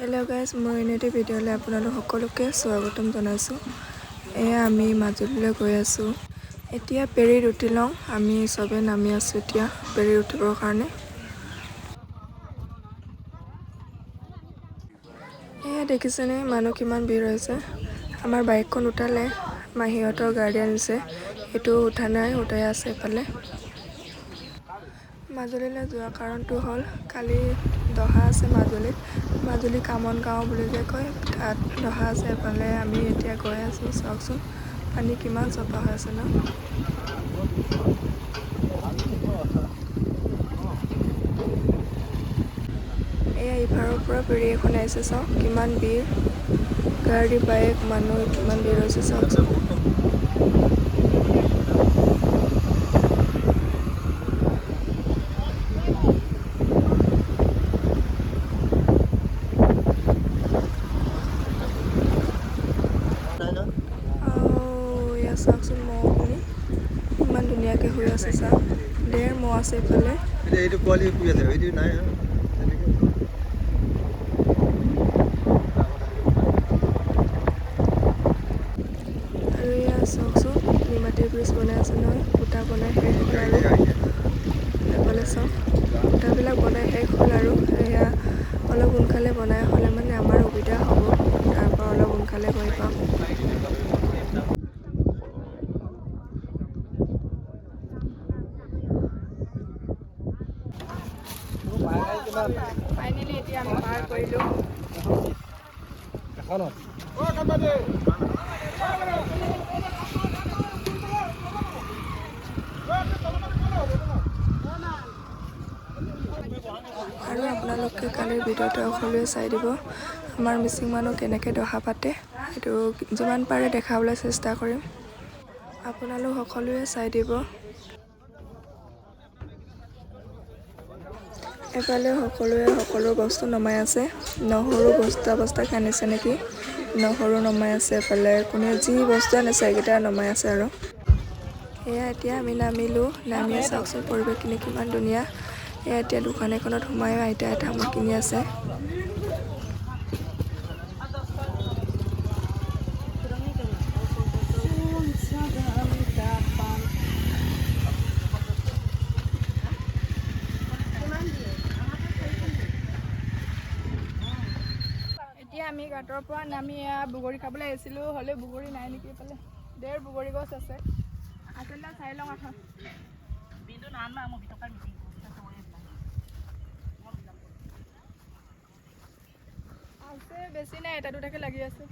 Hello' guys, মই এনেটি ভিডিঅ'লৈ আপোনালোক সকলোকে স্বাগতম জনাইছোঁ। এয়া আমি মাজুলীলৈ গৈ আছোঁ। এতিয়া ফেৰীত উঠি লওঁ। আমি চবে নামি আছোঁ এতিয়া ফেৰীত উঠিবৰ কাৰণে। এয়া দেখিছেনে মানুহ কিমান ভিৰ হৈছে। আমাৰ বাইকখন উঠালে, মাহীহঁতৰ গাড়ী আনিছে, সেইটো উঠা নাই, উঠাই আছে এফালে। মাজুলীলৈ যোৱা কাৰণটো হ'ল কালি দহা আছে মাজুলী কামন গাঁও বুলি যে কয়, তাত দহা আছে। এফালে আমি এতিয়া গৈ আছোঁ। চাওকচোন পানী কিমান চফা হৈ আছে ন। এয়া ইফাৰৰ পৰা ফেৰী এখন আহিছে, চাওক কিমান ভিৰ, গাড়ী বাইক মানুহ কিমান ভিৰ হৈছে চাওকচোন। এয়া চাওকচোন মহখিনি ইমান ধুনীয়াকৈ শুই আছে। চাওক ঢেৰ মহ আছে ইফালে। এইটো পোৱালি শুই আছে, এইটো নাই। আৰু এয়া চাওকচোন নিমাতীৰ ব্ৰিজ বনাই আছে নহয়, খুটা বনাই শেষ হ'ল আৰু এফালে চাওক খুটাবিলাক বনাই শেষ হ'ল আৰু এয়া অলপ সোনকালে বনাই হ'লে মানে আমাৰ সুবিধা হ'ব, তাৰ পৰা অলপ সোনকালে গৈ পাম। ফাইনেলি এতিয়া আমি পাৰ কৰিলোঁ। আৰু আপোনালোকে কালিৰ ভিডিঅ'টো সকলোৱে চাই দিব। আমাৰ মিচিং মানুহ কেনেকৈ দহা পাতে সেইটো যিমান পাৰে দেখাবলৈ চেষ্টা কৰিম, আপোনালোক সকলোৱে চাই দিব। এফালে সকলোৱে সকলো বস্তু নমাই আছে। নহৰু বস্তা বস্তাকৈ আনিছে নেকি, নহৰু নমাই আছে। এফালে কোনে যি বস্তু আনিছে সেইকেইটা নমাই আছে আৰু। এয়া এতিয়া আমি নামিলোঁ। নামিয়ে চাওকচোন পৰিৱেশখিনি কিমান ধুনীয়া। এয়া এতিয়া দোকান এখনত সোমাই আইতাই তামোল কিনি আছে। এতিয়া আমি ঘাটৰ পৰা নামি বগৰী খাবলৈ আহিছিলোঁ, হ'লেও বগৰী নাই নেকি এইফালে। ঢেৰ বগৰী গছ আছে, আচলতে চাই লওঁ আহা। আছে বেছি নাই, এটা দুটাকে লাগি আছে।